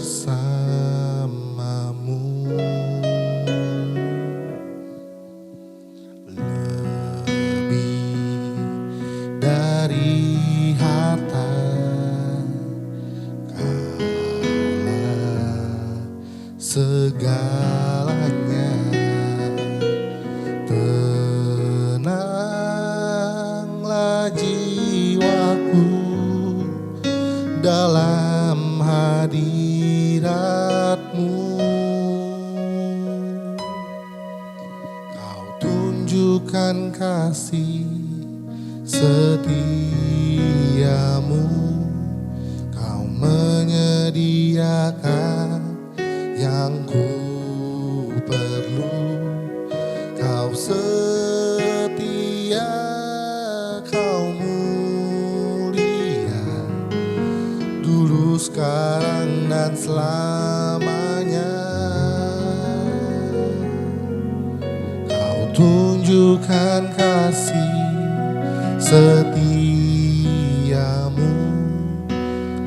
bersamamu. Lebih dari harta, Kaulah segalanya. Tenanglah jiwaku dalam hadirat-Mu. Kau tunjukkan kasih setiamu. Kau menyediakan yang ku perlu. Kau setia, Kau mulia, dulu, sekarang, dan selamanya. Kau tunjukkan kasih setiamu.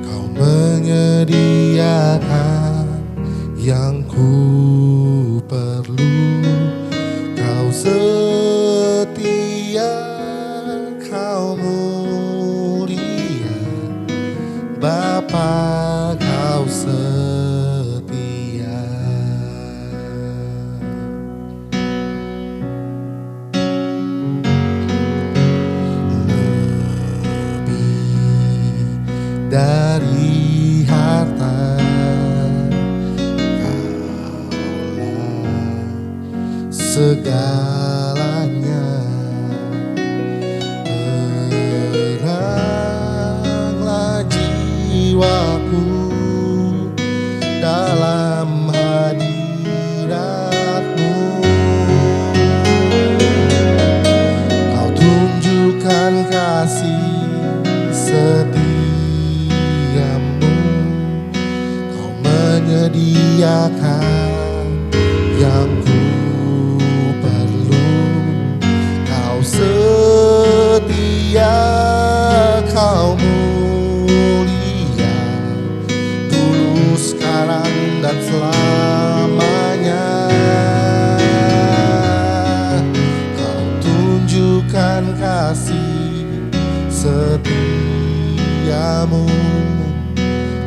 Kau menyediakan yang ku perlu. Kau setia, Kau mulia, Bapa, Kau setia. Lebih dari harta, Kaulah segalanya. Tenanglah jiwaku dalam hadirat-Mu. Kau tunjukkan kasih setiamu. Kau menyediakan yang ku perlu. Kau setia, Kau mulia, dulu, sekarang, dan selamanya. Kau tunjukkan kasih setiamu.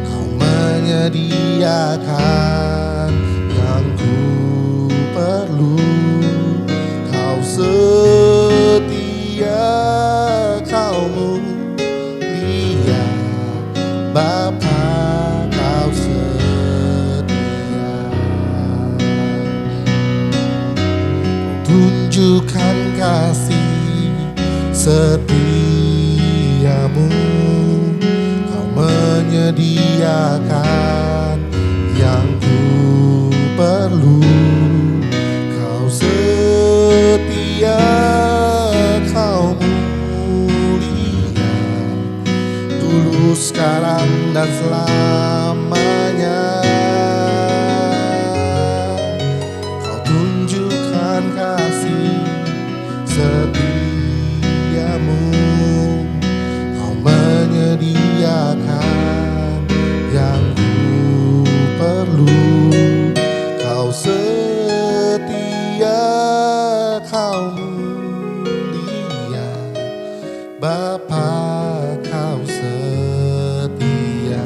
Kau menyediakan yang ku perlu. Kau setia, Kau mulia, Bapa, Kau setia. Tunjukkan kasih setiamu. Kau menyediakan yang ku perlu. Kau setia, Kau mulia, dulu, sekarang, dan selamanya. Kau tunjukkan kasih setiamu. Kau menyediakan yang ku perlu. Kau setia, Kau mulia, Bapa, Kau setia.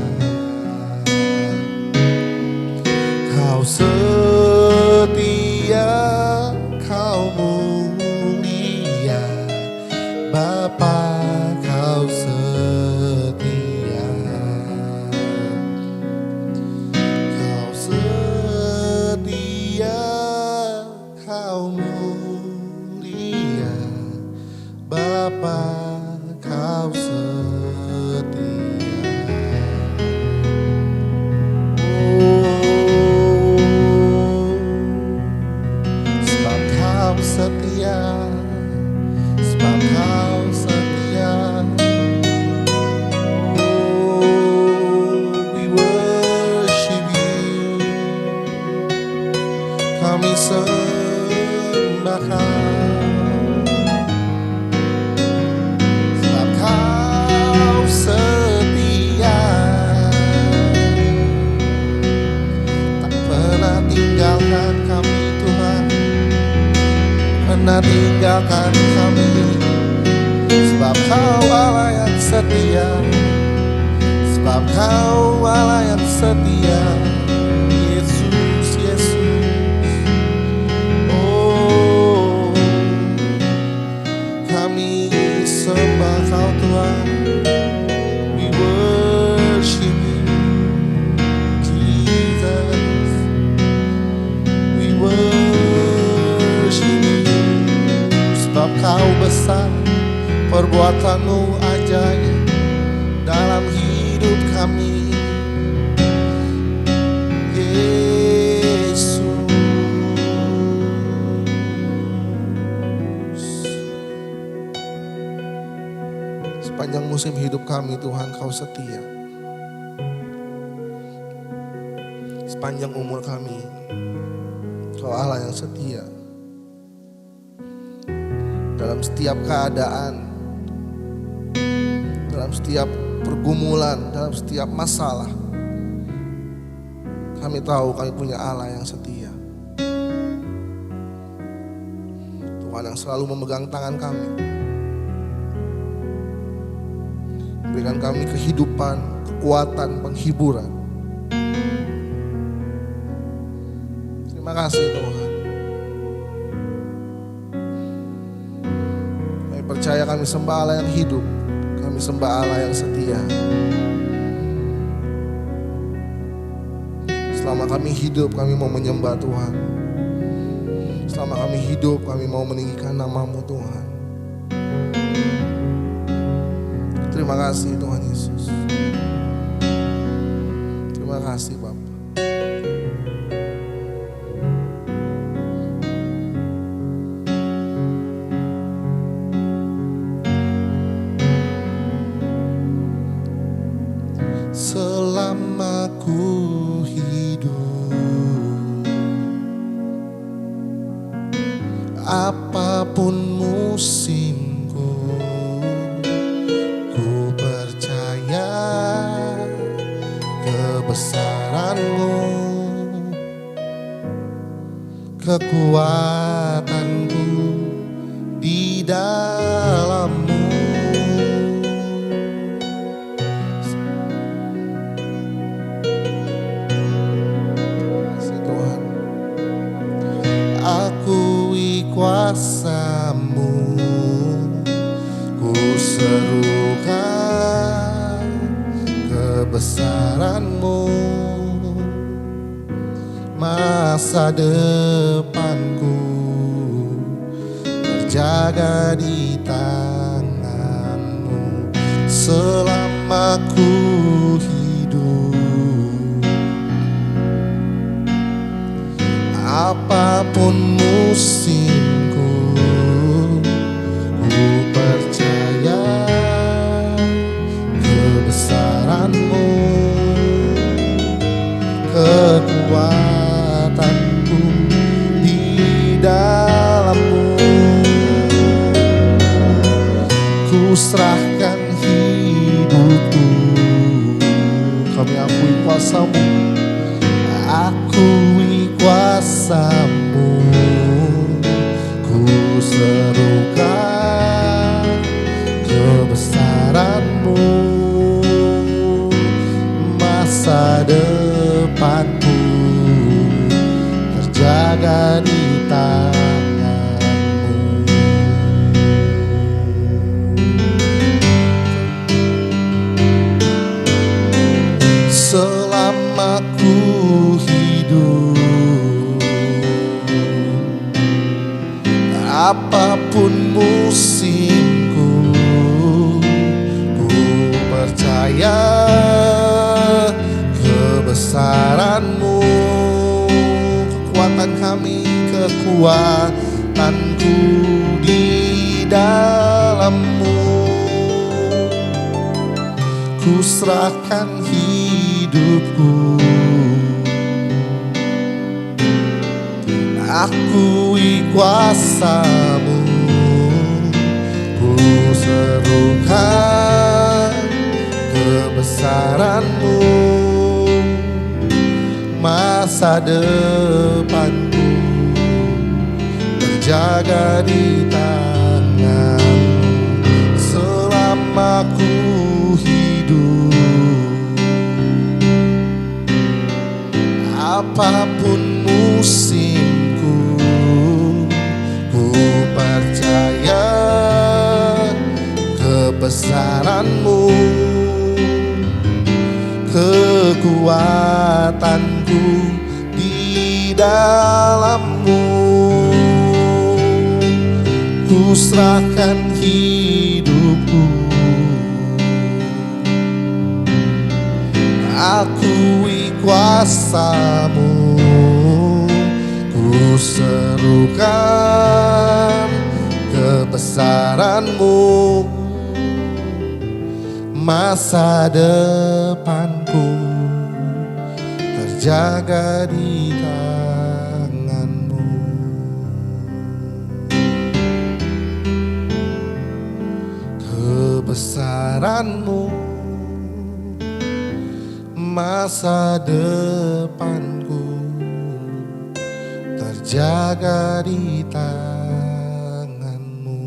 pernah tinggalkan kami, sebab Kau Allah yang setia, sebab Kau Allah yang setia. Yesus, Yesus, oh kami sembah Kau Tuhan. We worship You Jesus, we worship You. Sebab Kau besar, perbuatan-Mu ajaib dalam hidup kami. Yesus, sepanjang musim hidup kami Tuhan Kau setia. Sepanjang umur kami Kau Allah yang setia. Dalam setiap keadaan, dalam setiap pergumulan, dalam setiap masalah, kami tahu kami punya Allah yang setia. Tuhan yang selalu memegang tangan kami, memberikan kami kehidupan, kekuatan, penghiburan. Terima kasih Tuhan. Kami percaya kami sembah Allah yang hidup, kami sembah Allah yang setia. Selama kami hidup, kami mau menyembah Tuhan. Selama kami hidup, kami mau meninggikan nama-Mu Tuhan. Terima kasih Tuhan Yesus. Terima kasih Bapa. Selama ku hidup, apapun musimku, ku percaya kebesaran-Mu, kekuatan-Ku di dalam-Mu. Akui kuasa-Mu, ku serukan kebesaran-Mu. Masa depanku terjaga di tangan-Mu. Selama ku hidup, apapun musimku, ku percaya kebesaran-Mu, kekuatan-Ku di dalam-Mu. Ku serahkan hidupku, kami akui kuasa-Mu, akui kuasa-Mu, ku serukan kebesaran-Mu. Masa depanku terjaga di tangan-Mu. Selama ku hidup, apapun musimku, ku percaya kebesaran-Mu, kekuatan kami, kekuatan-Ku di dalam-Mu. Ku serahkan hidupku, akui kuasa-Mu, ku serukan kebesaran-Mu. Masa depanku terjaga di tangan-Mu selama ku hidup. Apapun musimku, ku percaya kebesaran-Mu, kekuatanku di dalam-Mu. Ku serahkan hidupku, akui kuasa-Mu, ku serukan kebesaran-Mu. Masa depanku terjaga di tangan-Mu. Kebesaran-Mu, masa depanku terjaga di tangan-Mu.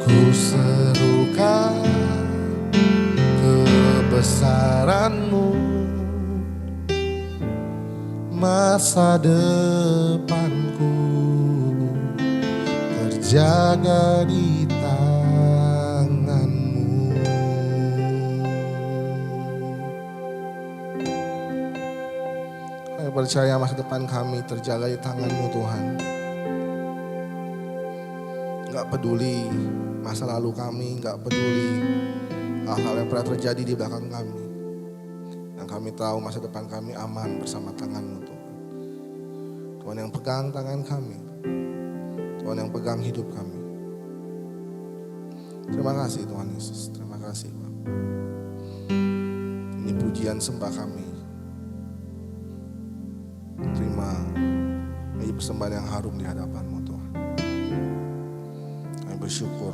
Ku serukan kebesaran-Mu, masa depanku terjaga di tangan-Mu. Kami percaya masa depan kami terjaga di tangan-Mu Tuhan. Gak peduli masa lalu kami, gak peduli hal-hal yang pernah terjadi di belakang kami. Yang kami tahu masa depan kami aman bersama tangan-Mu Tuhan. Tuhan yang pegang tangan kami, Tuhan yang pegang hidup kami. Terima kasih Tuhan Yesus, terima kasih Bapa. Ini pujian sembah kami. Terima ini persembahan yang harum di hadapan-Mu Tuhan. Kami bersyukur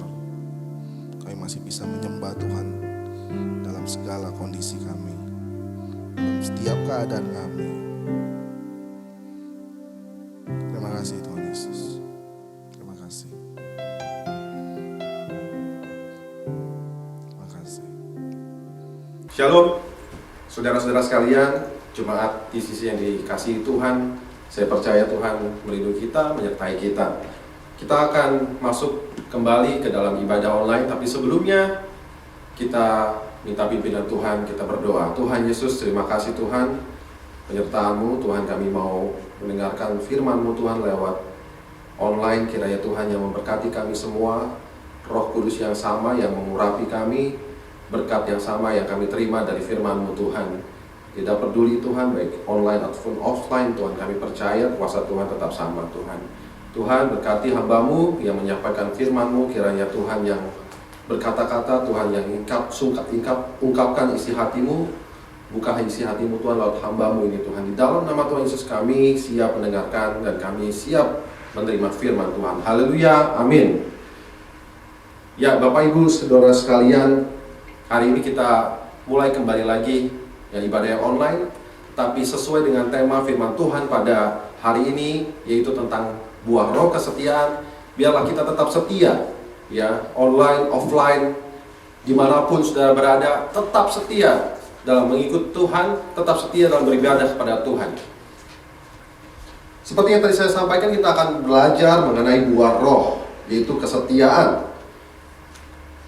kami masih bisa menyembah Tuhan dalam segala kondisi kami, dalam setiap keadaan kami. Terima kasih Tuhan Yesus. Terima kasih. Terima kasih. Shalom, saudara-saudara sekalian, jemaat di sisi yang dikasihi Tuhan. Saya percaya Tuhan melindungi kita, menyertai kita. Kita akan masuk kembali ke dalam ibadah online, tapi sebelumnya kita minta pimpinan Tuhan, kita berdoa. Tuhan Yesus, terima kasih Tuhan, penyertaan-Mu. Tuhan, kami mau mendengarkan firman-Mu Tuhan lewat online. Kiranya Tuhan yang memberkati kami semua, Roh Kudus yang sama yang mengurapi kami, berkat yang sama yang kami terima dari firman-Mu Tuhan. Tidak peduli Tuhan, baik online ataupun offline, Tuhan kami percaya kuasa Tuhan tetap sama Tuhan. Tuhan berkati hamba-Mu yang menyampaikan firman-Mu, kiranya Tuhan yang berkata-kata, Tuhan yang ungkapkan isi hati-Mu, buka isi hati-Mu Tuhan lewat hamba-Mu ini Tuhan. Di dalam nama Tuhan Yesus kami siap mendengarkan dan kami siap menerima firman Tuhan. Haleluya, amin. Ya Bapak Ibu Saudara sekalian, hari ini kita mulai kembali lagi yang ibadah yang online, tapi sesuai dengan tema firman Tuhan pada hari ini, yaitu tentang buah roh kesetiaan. Biarlah kita tetap setia, ya, online, offline, dimanapun saudara berada, tetap setia dalam mengikut Tuhan, tetap setia dalam beribadah kepada Tuhan. Seperti yang tadi saya sampaikan, kita akan belajar mengenai buah roh, yaitu kesetiaan.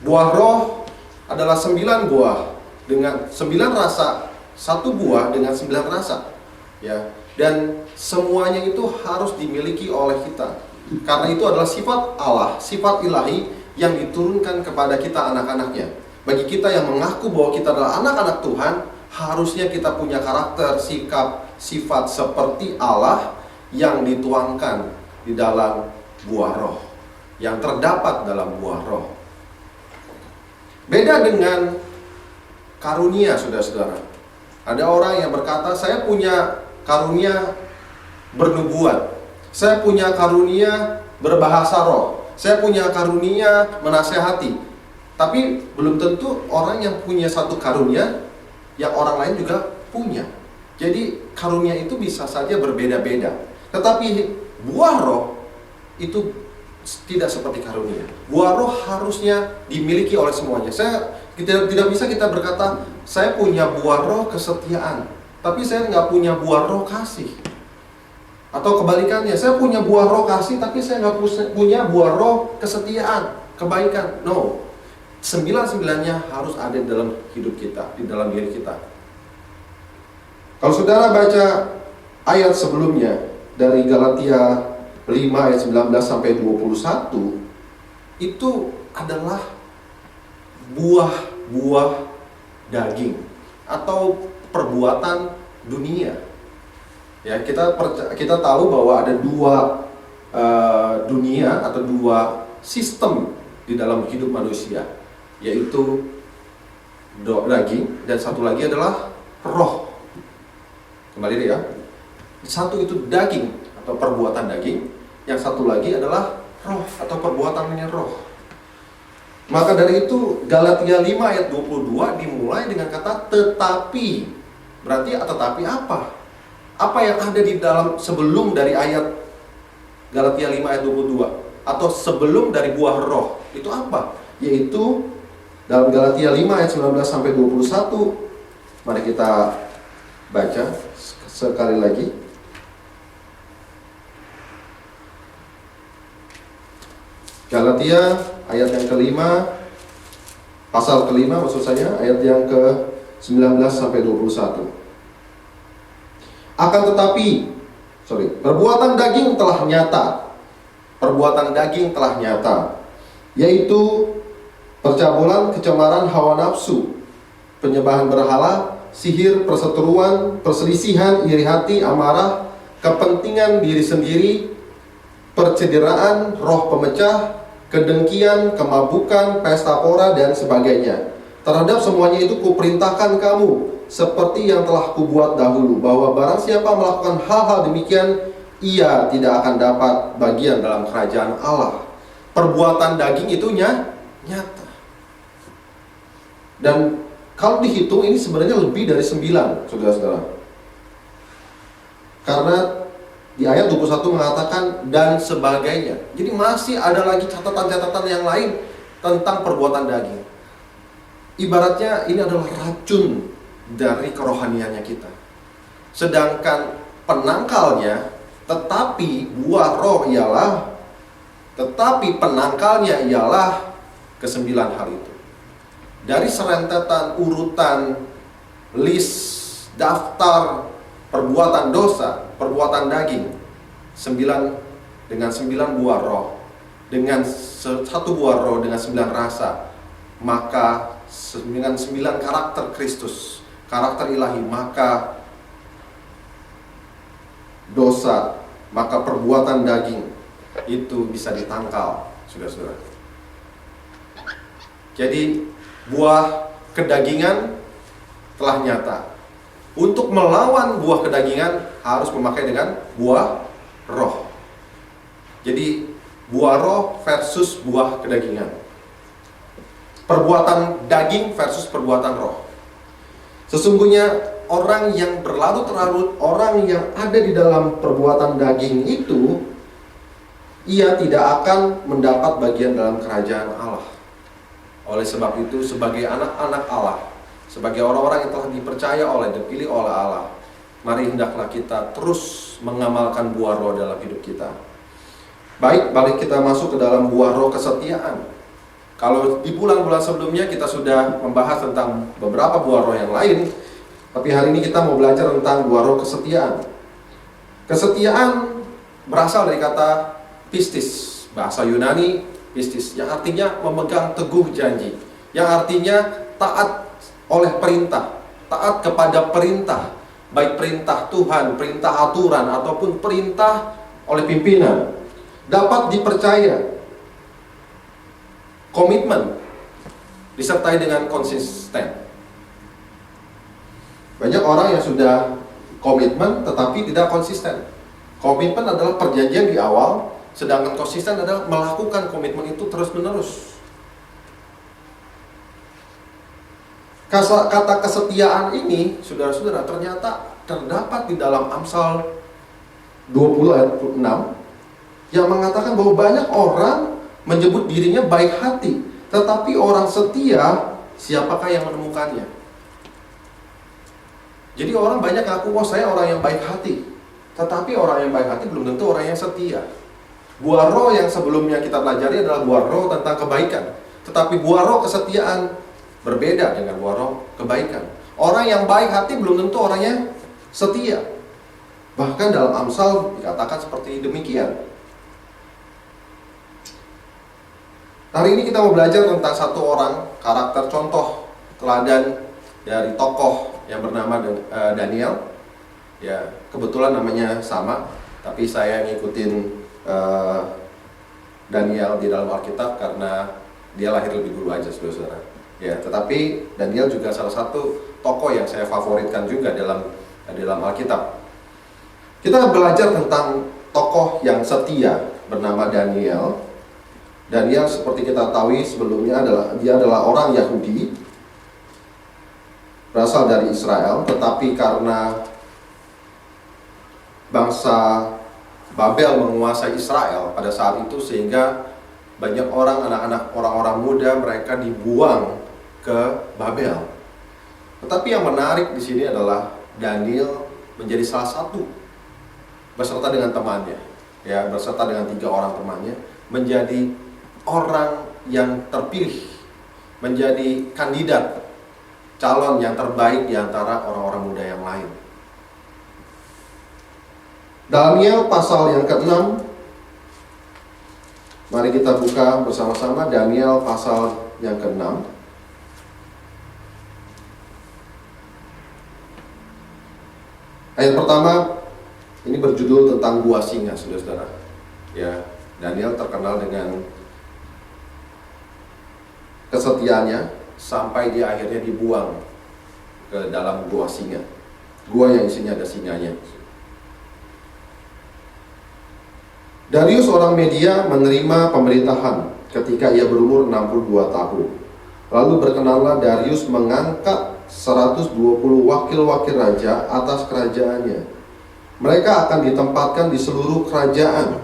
Buah roh adalah 9 buah dengan 9 rasa, 1 buah dengan 9 rasa, ya. Dan semuanya itu harus dimiliki oleh kita, karena itu adalah sifat Allah, sifat ilahi yang diturunkan kepada kita anak-anaknya. Bagi kita yang mengaku bahwa kita adalah anak-anak Tuhan, harusnya kita punya karakter, sikap, sifat seperti Allah yang dituangkan di dalam buah roh, yang terdapat dalam buah roh. Beda dengan karunia, saudara-saudara. Ada orang yang berkata, saya punya karunia bernubuat, saya punya karunia berbahasa roh, saya punya karunia menasehati. Tapi belum tentu orang yang punya satu karunia yang orang lain juga punya. Jadi karunia itu bisa saja berbeda-beda. Tetapi buah roh itu tidak seperti karunia. Buah roh harusnya dimiliki oleh semuanya. Tidak bisa kita berkata, saya punya buah roh kesetiaan, tapi saya nggak punya buah roh kasih. Atau kebalikannya, saya punya buah roh kasih, tapi saya nggak punya buah roh kesetiaan, kebaikan. No, 9-9-nya harus ada di dalam hidup kita, di dalam diri kita. Kalau saudara baca ayat sebelumnya dari Galatia 5 ayat 19 sampai 21, itu adalah buah-buah daging atau perbuatan dunia. Ya, kita tahu bahwa ada dua dunia atau dua sistem di dalam hidup manusia, yaitu daging dan satu lagi adalah roh. Kembali ya, satu itu daging atau perbuatan daging, yang satu lagi adalah roh atau perbuatannya roh. Maka dari itu Galatia 5 ayat 22 dimulai dengan kata tetapi. Berarti tetapi apa? Apa yang ada di dalam sebelum dari ayat Galatia 5 ayat 22 atau sebelum dari buah roh itu apa? Yaitu dalam Galatia 5 ayat 19 sampai 21. Mari kita baca sekali lagi. Galatia ayat yang kelima, pasal kelima maksud saya, ayat yang ke-19 sampai 21. Akan tetapi, perbuatan daging telah nyata. Perbuatan daging telah nyata, yaitu percabulan, kecemaran, hawa nafsu, penyembahan berhala, sihir, perseteruan, perselisihan, iri hati, amarah, kepentingan diri sendiri, percederaan, roh pemecah, kedengkian, kemabukan, pesta pora, dan sebagainya. Terhadap semuanya itu kuperintahkan kamu, seperti yang telah kubuat dahulu, bahwa barang siapa melakukan hal-hal demikian, ia tidak akan dapat bagian dalam kerajaan Allah. Perbuatan daging itu nyata. Dan kalau dihitung ini sebenarnya lebih dari 9, saudara-saudara. Karena di ayat 21 mengatakan dan sebagainya. Jadi masih ada lagi catatan-catatan yang lain tentang perbuatan daging. Ibaratnya ini adalah racun dari kerohaniannya kita. Sedangkan penangkalnya, penangkalnya ialah ke-9 hal itu. Dari serentetan urutan list daftar perbuatan dosa, perbuatan daging, 9 dengan 9 buah roh, dengan satu buah roh dengan 9 rasa, maka dengan 9 karakter Kristus, karakter ilahi, maka dosa, maka perbuatan daging itu bisa ditangkal, saudara-saudara. Jadi buah kedagingan telah nyata. Untuk melawan buah kedagingan harus memakai dengan buah roh. Jadi buah roh versus buah kedagingan. Perbuatan daging versus perbuatan roh. Sesungguhnya orang yang berlarut-larut, orang yang ada di dalam perbuatan daging itu, ia tidak akan mendapat bagian dalam kerajaan Allah. Oleh sebab itu, sebagai anak-anak Allah, sebagai orang-orang yang telah dipercaya oleh, dipilih oleh Allah, mari hendaklah kita terus mengamalkan buah roh dalam hidup kita. Baik, balik kita masuk ke dalam buah roh kesetiaan. Kalau di bulan-bulan sebelumnya kita sudah membahas tentang beberapa buah roh yang lain, tapi hari ini kita mau belajar tentang buah roh kesetiaan. Kesetiaan berasal dari kata pistis, bahasa Yunani pistis, yang artinya memegang teguh janji, yang artinya taat oleh perintah, taat kepada perintah, baik perintah Tuhan, perintah aturan, ataupun perintah oleh pimpinan, dapat dipercaya, komitmen, disertai dengan konsisten. Banyak orang yang sudah komitmen tetapi tidak konsisten. Komitmen adalah perjanjian di awal, sedangkan konsisten adalah melakukan komitmen itu terus-menerus. Kata kesetiaan ini, saudara-saudara, ternyata terdapat di dalam Amsal 20 ayat 6 yang mengatakan bahwa banyak orang menyebut dirinya baik hati, tetapi orang setia siapakah yang menemukannya? Jadi orang banyak ngaku, oh saya orang yang baik hati, tetapi orang yang baik hati belum tentu orang yang setia. Buah roh yang sebelumnya kita pelajari adalah buah roh tentang kebaikan, tetapi buah roh kesetiaan berbeda dengan buah roh kebaikan. Orang yang baik hati belum tentu orangnya setia. Bahkan dalam Amsal dikatakan seperti demikian. Hari ini kita mau belajar tentang satu orang, karakter contoh teladan dari tokoh yang bernama Daniel. Ya, kebetulan namanya sama, tapi saya ngikutin Daniel di dalam Alkitab karena dia lahir lebih dulu aja, saudara-saudara. Ya, tetapi Daniel juga salah satu tokoh yang saya favoritkan juga dalam Alkitab. Kita belajar tentang tokoh yang setia bernama Daniel. Daniel seperti kita tahu sebelumnya dia adalah orang Yahudi, berasal dari Israel, tetapi karena bangsa Babel menguasai Israel pada saat itu, sehingga banyak orang-orang muda mereka dibuang ke Babel. Tetapi yang menarik di sini adalah Daniel menjadi salah satu beserta dengan temannya, ya, beserta dengan 3 orang temannya, menjadi orang yang terpilih, menjadi kandidat calon yang terbaik di antara orang-orang muda yang lain. Daniel pasal yang ke-6. Mari kita buka bersama-sama Daniel pasal yang ke-6. Ayat pertama ini berjudul tentang buah singa, saudara-saudara. Ya, Daniel terkenal dengan kesetiaannya sampai dia akhirnya dibuang ke dalam gua singa. Gua yang isinya ada singanya. Darius orang Media menerima pemerintahan ketika ia berumur 62 tahun. Lalu berkenanlah Darius mengangkat 120 wakil-wakil raja atas kerajaannya. Mereka akan ditempatkan di seluruh kerajaan.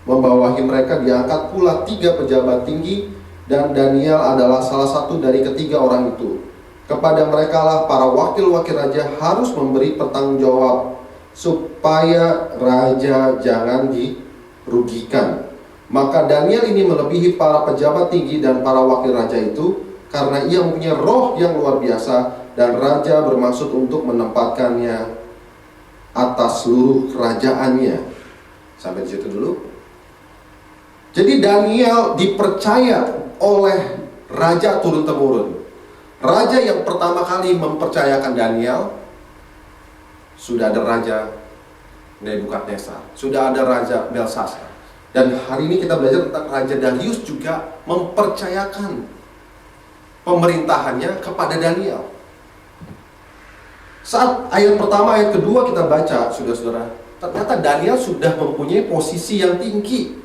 Membawahi mereka diangkat pula 3 pejabat tinggi, dan Daniel adalah salah satu dari ketiga orang itu. Kepada mereka lah para wakil-wakil raja harus memberi pertanggungjawab supaya raja jangan dirugikan. Maka Daniel ini melebihi para pejabat tinggi dan para wakil raja itu, karena ia mempunyai roh yang luar biasa, dan raja bermaksud untuk menempatkannya atas seluruh kerajaannya. Sampai di situ dulu. Jadi Daniel dipercaya oleh raja turun-temurun. Raja yang pertama kali mempercayakan Daniel, sudah ada raja Nebukadnezar, sudah ada raja Belshazzar. Dan hari ini kita belajar tentang raja Darius juga mempercayakan pemerintahannya kepada Daniel. Saat ayat pertama, ayat kedua kita baca, saudara-saudara, ternyata Daniel sudah mempunyai posisi yang tinggi.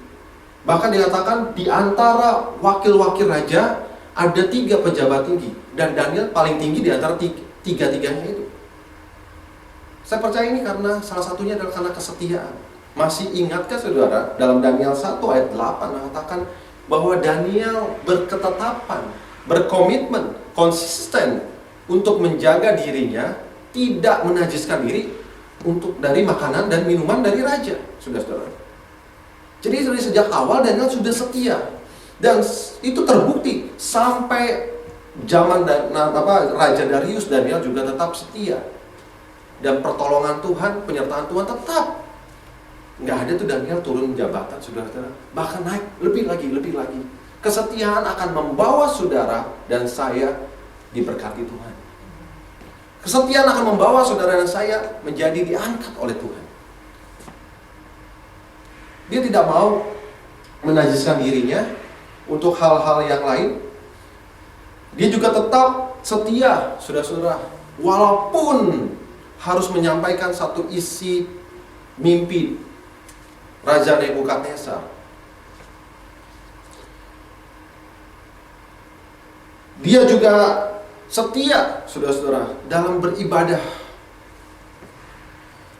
Bahkan dikatakan di antara wakil-wakil raja ada 3 pejabat tinggi, dan Daniel paling tinggi di antara tiga-tiganya itu. Saya percaya ini karena salah satunya adalah karena kesetiaan. Masih ingatkah saudara, dalam Daniel 1 ayat 8 mengatakan bahwa Daniel berketetapan, berkomitmen, konsisten untuk menjaga dirinya tidak menajiskan diri untuk dari makanan dan minuman dari raja, saudara-saudara. Jadi dari sejak awal Daniel sudah setia, dan itu terbukti sampai zaman Raja Darius. Daniel juga tetap setia, dan pertolongan Tuhan, penyertaan Tuhan tetap. Nggak ada tuh Daniel turun jabatan, saudara-saudara, bahkan naik lebih lagi. Kesetiaan akan membawa saudara dan saya diberkati Tuhan. Kesetiaan akan membawa saudara dan saya menjadi diangkat oleh Tuhan. Dia tidak mau menajiskan dirinya untuk hal-hal yang lain. Dia juga tetap setia, saudara-saudara, walaupun harus menyampaikan satu isi mimpi Raja Nebukadnezar. Dia juga setia, saudara-saudara, dalam beribadah.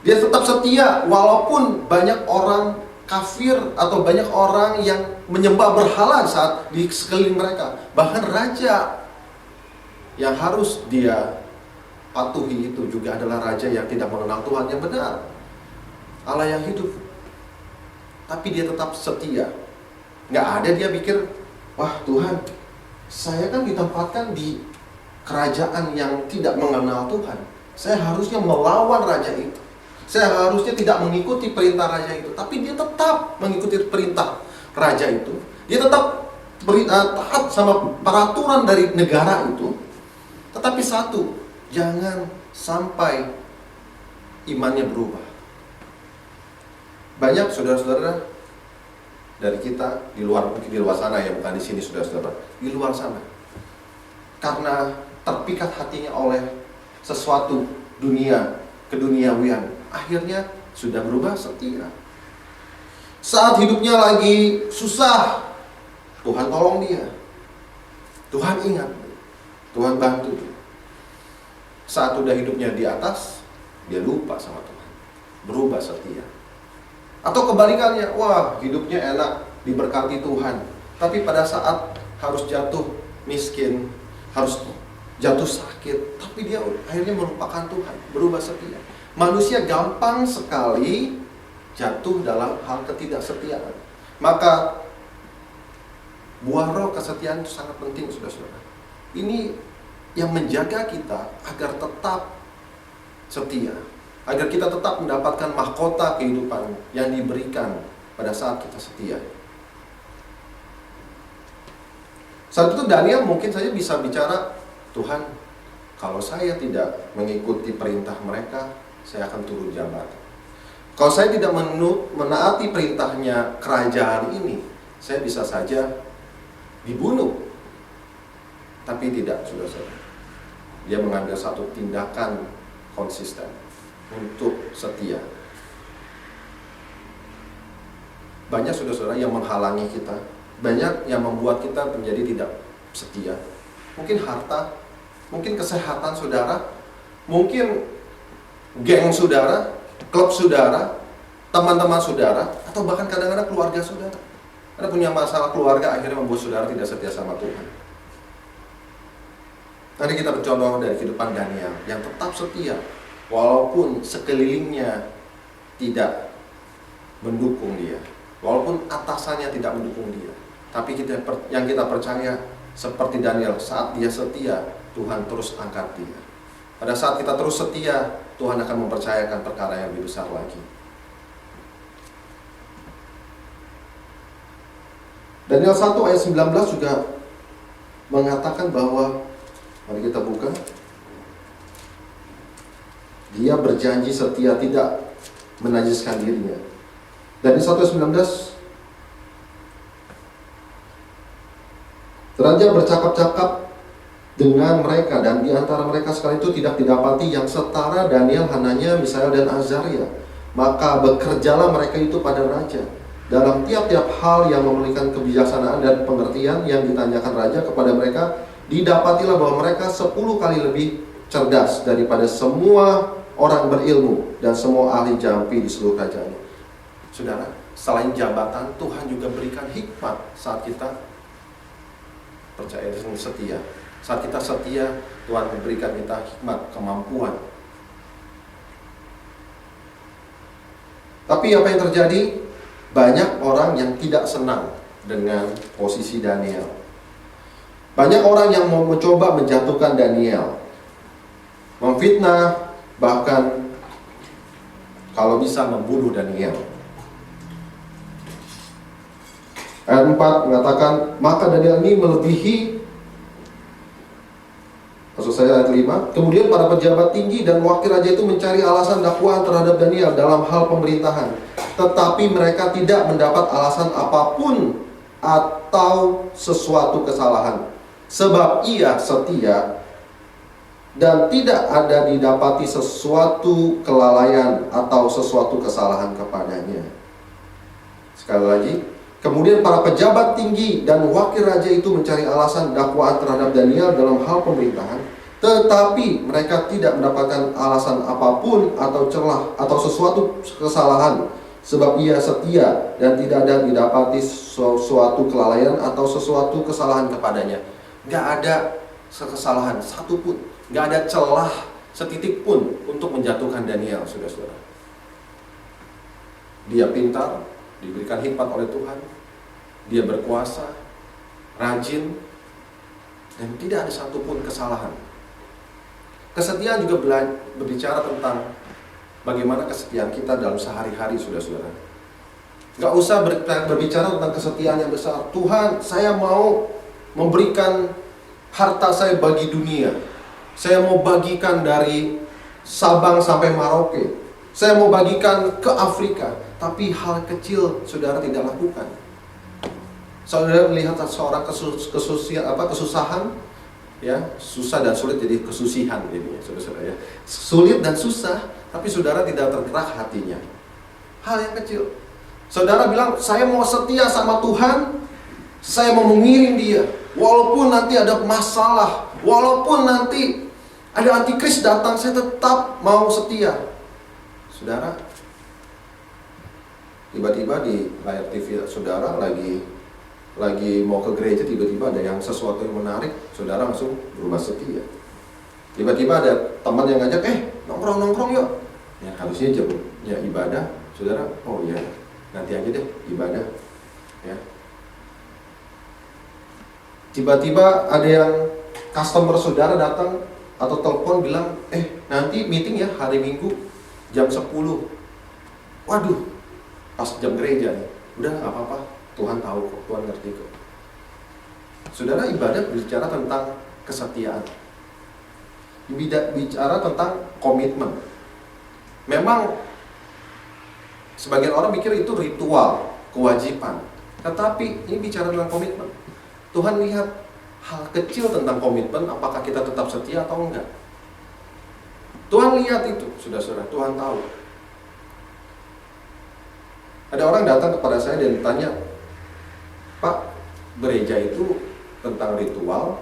Dia tetap setia walaupun banyak orang kafir atau banyak orang yang menyembah berhala saat di sekeliling mereka. Bahkan raja yang harus dia patuhi itu juga adalah raja yang tidak mengenal Tuhan yang benar, Allah yang hidup. Tapi dia tetap setia. Nggak ada dia pikir, wah Tuhan, saya kan ditempatkan di kerajaan yang tidak mengenal Tuhan. Saya harusnya melawan raja itu. Saya harusnya tidak mengikuti perintah raja itu. Tapi dia tetap mengikuti perintah raja itu. Dia tetap taat sama peraturan dari negara itu. Tetapi satu, jangan sampai imannya berubah. Banyak saudara-saudara dari kita di luar, mungkin di luar sana ya, bukan di sini saudara-saudara, di luar sana, karena terpikat hatinya oleh sesuatu dunia, keduniawian, akhirnya sudah berubah setia. Saat hidupnya lagi susah, Tuhan tolong dia, Tuhan ingat, Tuhan bantu dia. Saat udah hidupnya di atas, dia lupa sama Tuhan, berubah setia. Atau kebalikannya, wah hidupnya enak, diberkati Tuhan, tapi pada saat harus jatuh miskin, harus jatuh sakit, tapi dia akhirnya melupakan Tuhan, berubah setia. Manusia gampang sekali jatuh dalam hal ketidaksetiaan. Maka buah roh kesetiaan itu sangat penting, saudara-saudara. Ini yang menjaga kita agar tetap setia, agar kita tetap mendapatkan mahkota kehidupan yang diberikan pada saat kita setia. Saat itu Daniel mungkin saja bisa bicara, Tuhan, kalau saya tidak mengikuti perintah mereka, saya akan turun jabatan. Kalau saya tidak menaati perintahnya kerajaan ini, saya bisa saja dibunuh. Tapi tidak, saudara-saudara. Dia mengambil satu tindakan konsisten untuk setia. Banyak saudara-saudara yang menghalangi kita, banyak yang membuat kita menjadi tidak setia. Mungkin harta, mungkin kesehatan saudara, mungkin geng saudara, klub saudara, teman-teman saudara, atau bahkan kadang-kadang keluarga saudara. Anda punya masalah keluarga, akhirnya membuat saudara tidak setia sama Tuhan. Tadi kita bercontoh dari kehidupan Daniel yang tetap setia walaupun sekelilingnya tidak mendukung dia, walaupun atasannya tidak mendukung dia. Tapi yang kita percaya seperti Daniel, saat dia setia, Tuhan terus angkat dia. Pada saat kita terus setia, Tuhan akan mempercayakan perkara yang lebih besar lagi. Daniel 1 ayat 19 juga mengatakan bahwa, mari kita buka, dia berjanji setia tidak menajiskan dirinya. Daniel 1 ayat 19, raja bercakap-cakap dengan mereka, dan di antara mereka sekali itu tidak didapati yang setara Daniel, Hananya, Misael, dan Azaria. Maka bekerjalah mereka itu pada raja dalam tiap-tiap hal yang memerlukan kebijaksanaan dan pengertian yang ditanyakan raja kepada mereka. Didapatilah bahwa mereka 10 kali lebih cerdas daripada semua orang berilmu dan semua ahli jampi di seluruh kerajaan. Saudara, selain jabatan, Tuhan juga berikan hikmat saat kita percaya dan setia. Saat kita setia, Tuhan memberikan kita hikmat, kemampuan. Tapi apa yang terjadi? Banyak orang yang tidak senang dengan posisi Daniel. Banyak orang yang mau mencoba menjatuhkan Daniel, memfitnah, bahkan kalau bisa membunuh Daniel. Ayat 4 mengatakan, maka Daniel ini melebihi, maksud saya ayat 5, kemudian para pejabat tinggi dan wakil raja itu mencari alasan dakwaan terhadap Daniel dalam hal pemerintahan, tetapi mereka tidak mendapat alasan apapun atau sesuatu kesalahan, sebab ia setia dan tidak ada didapati sesuatu kelalaian atau sesuatu kesalahan kepadanya. Sekali lagi, kemudian para pejabat tinggi dan wakil raja itu mencari alasan dakwaan terhadap Daniel dalam hal pemerintahan, Tetapi mereka tidak mendapatkan alasan apapun atau celah atau sesuatu kesalahan, sebab ia setia dan tidak ada didapati sesuatu kelalaian atau sesuatu kesalahan kepadanya. Nggak ada kesalahan satupun, nggak ada celah setitik pun untuk menjatuhkan Daniel, saudara-saudara. Dia pintar, diberikan hikmat oleh Tuhan, dia berkuasa, rajin, dan tidak ada satupun kesalahan. Kesetiaan juga berbicara tentang bagaimana kesetiaan kita dalam sehari-hari, saudara-saudara. Gak usah berbicara tentang kesetiaan yang besar. Tuhan, saya mau memberikan harta saya bagi dunia. Saya mau bagikan dari Sabang sampai Merauke. Saya mau bagikan ke Afrika. Tapi hal kecil saudara tidak lakukan. Saudara melihat seorang kesusahan, ya, susah dan sulit jadi kesusihan ini, saudara-saudara ya. Sulit dan susah, tapi saudara tidak tergerak hatinya. Hal yang kecil. Saudara bilang, saya mau setia sama Tuhan, saya mau mengiring dia. Walaupun nanti ada masalah, walaupun nanti ada antikris datang, saya tetap mau setia. Saudara, tiba-tiba di layar TV saudara lagi mau ke gereja, tiba-tiba ada yang sesuatu yang menarik, saudara langsung berubah setia. Tiba-tiba ada teman yang ngajak, nongkrong yuk. Ya harusnya jamnya ibadah, saudara, oh iya, nanti aja deh ibadah. Ya. Tiba-tiba ada yang customer saudara datang atau telepon bilang, nanti meeting ya hari Minggu jam 10. Waduh, pas jam gereja nih, udah nggak apa-apa. Tuhan tahu kok, Tuhan ngerti kok. Saudara, ibadah bicara tentang kesetiaan, bicara tentang komitmen. Memang sebagian orang pikir itu ritual, kewajiban, tetapi ini bicara tentang komitmen. Tuhan lihat hal kecil tentang komitmen, apakah kita tetap setia atau enggak. Tuhan lihat itu, saudara-saudara, Tuhan tahu. Ada orang datang kepada saya dan tanya, Pak, gereja itu tentang ritual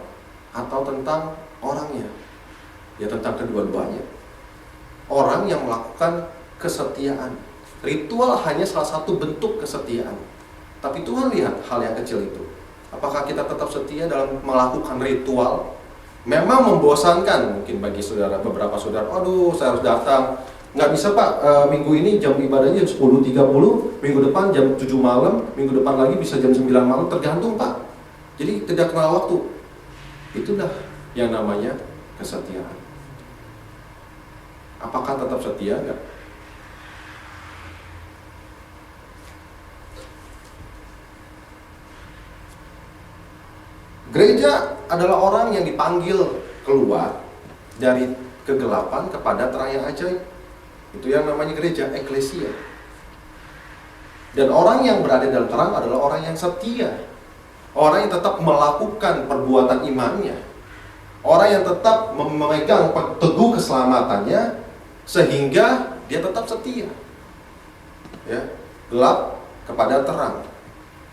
atau tentang orangnya? Ya tentang kedua-duanya. Orang yang melakukan kesetiaan. Ritual hanya salah satu bentuk kesetiaan. Tapi Tuhan lihat hal yang kecil itu. Apakah kita tetap setia dalam melakukan ritual? Memang membosankan mungkin bagi saudara, beberapa saudara, aduh saya harus datang. Nggak bisa Pak, minggu ini jam ibadahnya jam 10.30, minggu depan jam 7 malam, minggu depan lagi bisa jam 9 malam, tergantung Pak. Jadi tidak kenal waktu. Itulah yang namanya kesetiaan. Apakah tetap setia enggak? Gereja adalah orang yang dipanggil keluar dari kegelapan kepada terang yang ajaib. Itu yang namanya gereja, eklesia. Dan orang yang berada dalam terang adalah orang yang setia. Orang yang tetap melakukan perbuatan imannya. Orang yang tetap memegang teguh keselamatannya, sehingga dia tetap setia. Ya, gelap kepada terang.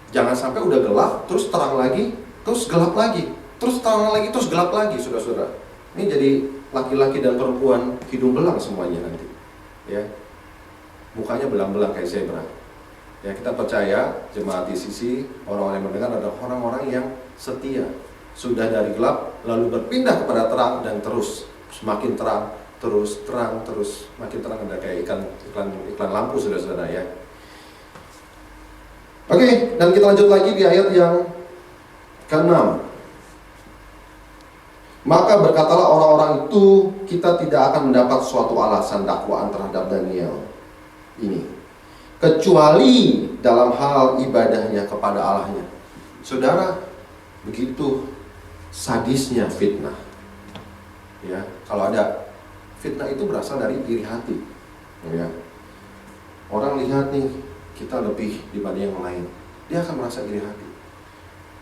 Jangan sampai udah gelap, terus terang lagi, terus gelap lagi, terus terang lagi, terus gelap lagi, saudara-saudara. Ini jadi laki-laki dan perempuan hidung belang semuanya nanti. Ya, mukanya belang-belang kayak zebra. Ya, kita percaya jemaat ICC, orang-orang yang mendengar adalah orang-orang yang setia. Sudah dari gelap lalu berpindah kepada terang dan terus semakin terang, terus terang, terus makin terang. Ada kayak iklan lampu, saudara-saudara ya. Oke, dan kita lanjut lagi di ayat yang ke-6. Maka berkatalah orang-orang itu, kita tidak akan mendapat suatu alasan dakwaan terhadap Daniel ini, kecuali dalam hal ibadahnya kepada Allahnya. Saudara, begitu sadisnya fitnah. Ya, kalau ada fitnah itu berasal dari iri hati. Ya. Orang lihat nih, kita lebih dibanding yang lain, dia akan merasa iri hati.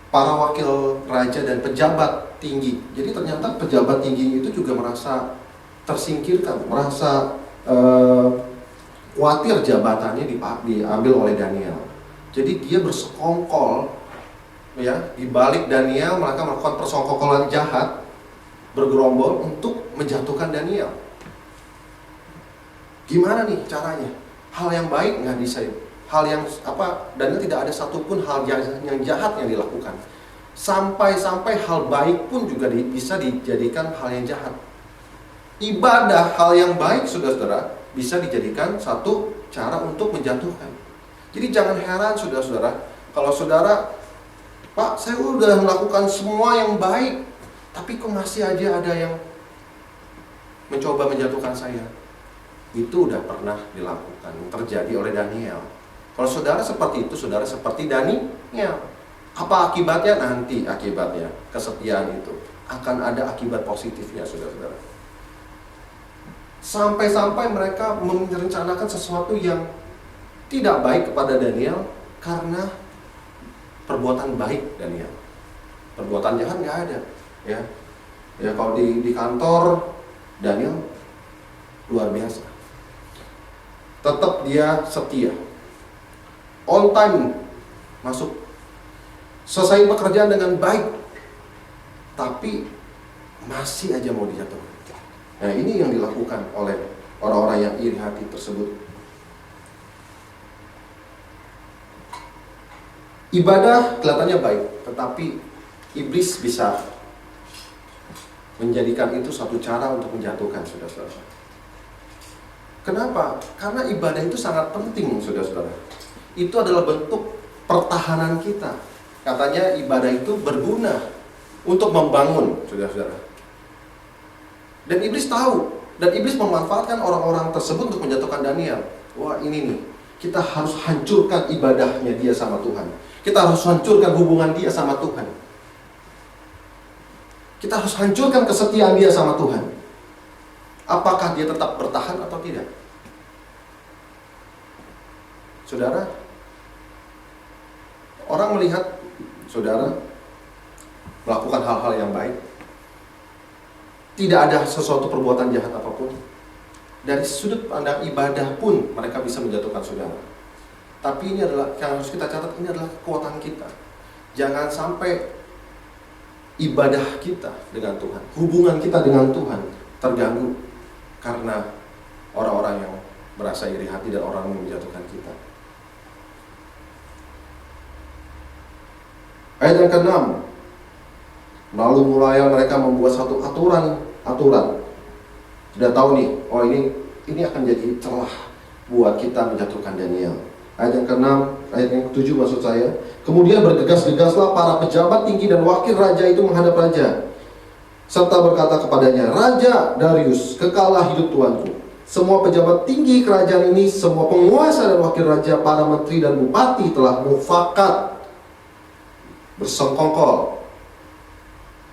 Para wakil raja dan pejabat tinggi. Jadi ternyata pejabat tinggi itu juga merasa tersingkirkan, merasa khawatir jabatannya diambil oleh Daniel. Jadi dia bersekongkol, ya, di balik Daniel mereka melakukan persengkokolan jahat bergerombol untuk menjatuhkan Daniel. Gimana nih caranya? Hal yang baik nggak bisa, hal yang Daniel tidak ada satupun hal yang jahat yang dilakukan. Sampai-sampai hal baik pun juga bisa dijadikan hal yang jahat. Ibadah hal yang baik, saudara-saudara, bisa dijadikan satu cara untuk menjatuhkan. Jadi jangan heran saudara-saudara, kalau saudara, Pak, saya udah melakukan semua yang baik, tapi kok masih aja ada yang mencoba menjatuhkan saya. Itu udah pernah dilakukan, terjadi oleh Daniel. Kalau saudara seperti itu, saudara seperti Daniel. Apa akibatnya? Nanti akibatnya, kesetiaan itu akan ada akibat positifnya, saudara-saudara. Sampai-sampai mereka merencanakan sesuatu yang tidak baik kepada Daniel karena perbuatan baik Daniel. Perbuatan jahat nggak ada, ya. Ya kalau di kantor Daniel luar biasa. Tetap dia setia, on time masuk, selesai pekerjaan dengan baik, tapi masih aja mau dijatuhkan. Nah, ini yang dilakukan oleh orang-orang yang iri hati tersebut. Ibadah kelihatannya baik, tetapi iblis bisa menjadikan itu suatu cara untuk menjatuhkan, saudara-saudara. Kenapa? Karena ibadah itu sangat penting, saudara-saudara. Itu adalah bentuk pertahanan kita. Katanya ibadah itu berguna untuk membangun, saudara-saudara. Dan iblis tahu, dan iblis memanfaatkan orang-orang tersebut untuk menjatuhkan Daniel. Wah, ini nih, kita harus hancurkan ibadahnya dia sama Tuhan. Kita harus hancurkan hubungan dia sama Tuhan. Kita harus hancurkan kesetiaan dia sama Tuhan. Apakah dia tetap bertahan atau tidak? Saudara, orang melihat saudara melakukan hal-hal yang baik, tidak ada sesuatu perbuatan jahat apapun. Dari sudut pandang ibadah pun mereka bisa menjatuhkan saudara. Tapi ini adalah yang harus kita catat, ini adalah kekuatan kita. Jangan sampai ibadah kita dengan Tuhan, hubungan kita dengan Tuhan terganggu karena orang-orang yang merasa iri hati dan orang yang menjatuhkan kita. Ayat yang ke-6, lalu mulai mereka membuat satu aturan. Sudah tahu nih, oh ini akan jadi celah buat kita menjatuhkan Daniel. Ayat yang ke-6, ayat yang ke-7 maksud saya. Kemudian bergegas-gegaslah para pejabat tinggi dan wakil raja itu menghadap raja, serta berkata kepadanya, Raja Darius, kekalah hidup tuanku. Semua pejabat tinggi kerajaan ini, semua penguasa dan wakil raja, para menteri dan bupati telah mufakat, bersengkongkol,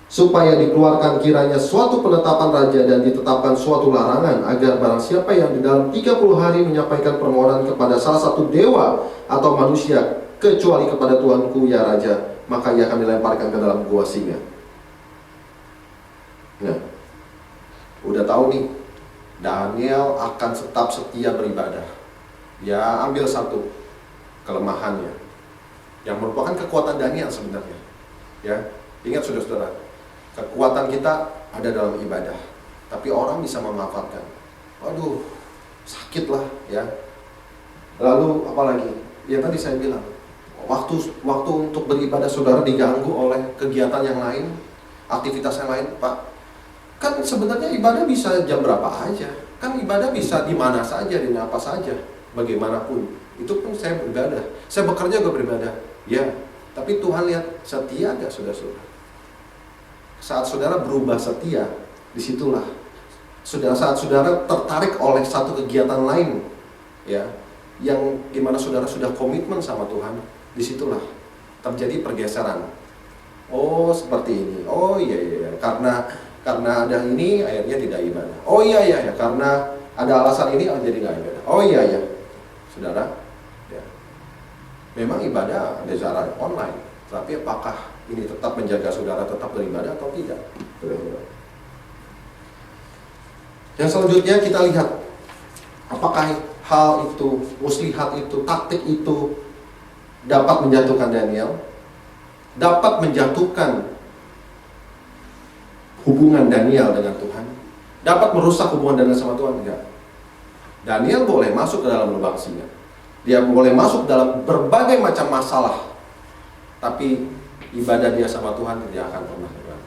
supaya dikeluarkan kiranya suatu penetapan raja dan ditetapkan suatu larangan, agar barang siapa yang di dalam 30 hari menyampaikan permohonan kepada salah satu dewa atau manusia, kecuali kepada tuanku ya raja, maka ia akan dilemparkan ke dalam gua singa. Nah, udah tahu nih, Daniel akan tetap setia beribadah. Ya, ambil satu kelemahannya yang merupakan kekuatan Daniel sebenarnya. Ya, ingat saudara-saudara, kekuatan kita ada dalam ibadah, tapi orang bisa memanfaatkan. Waduh, sakit lah ya. Lalu apalagi? Ya tadi saya bilang, waktu untuk beribadah saudara diganggu oleh kegiatan yang lain, aktivitas yang lain, Pak. Kan sebenarnya ibadah bisa jam berapa aja. Kan ibadah bisa di mana saja, di apa saja, bagaimanapun. Itu pun saya beribadah. Saya bekerja juga beribadah. Ya, tapi Tuhan lihat setia gak saudara-saudara? Saat saudara berubah setia, disitulah saat saudara tertarik oleh satu kegiatan lain, ya, yang dimana saudara sudah komitmen sama Tuhan, disitulah terjadi pergeseran. Oh seperti ini, oh iya, karena ada ini akhirnya tidak ibadah. Oh iya, karena ada alasan ini jadi nggak ibadah. Oh iya, saudara, ya, memang ibadah ada cara online, tapi apakah ini tetap menjaga saudara tetap beribadah atau tidak? Yang selanjutnya kita lihat, apakah hal itu, muslihat itu, taktik itu dapat menjatuhkan Daniel, dapat menjatuhkan hubungan Daniel dengan Tuhan? Dapat merusak hubungan Daniel sama Tuhan? Enggak. Daniel boleh masuk ke dalam lubang singa. Dia boleh masuk dalam berbagai macam masalah. Tapi ibadah dia sama Tuhan tidak akan pernah hilang.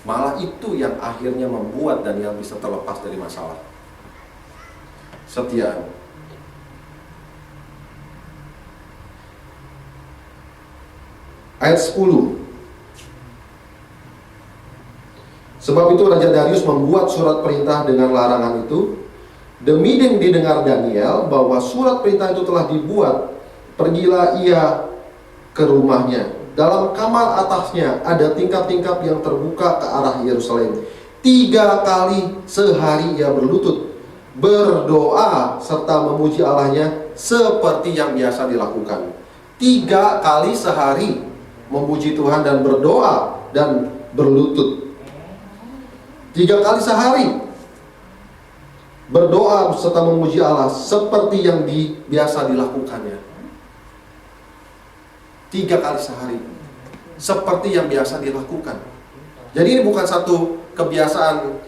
Malah itu yang akhirnya membuat Daniel bisa terlepas dari masalah. Setia. Ayat 10. Sebab itu Raja Darius membuat surat perintah dengan larangan itu. Demi didengar Daniel bahwa surat perintah itu telah dibuat, pergilah ia ke rumahnya. Dalam kamar atasnya ada tingkap-tingkap yang terbuka ke arah Yerusalem. 3 kali sehari ia berlutut, berdoa serta memuji Allahnya seperti yang biasa dilakukan. 3 kali sehari memuji Tuhan dan berdoa dan berlutut. 3 kali sehari berdoa serta memuji Allah seperti yang biasa dilakukannya. 3 kali sehari seperti yang biasa dilakukan. Jadi ini bukan satu kebiasaan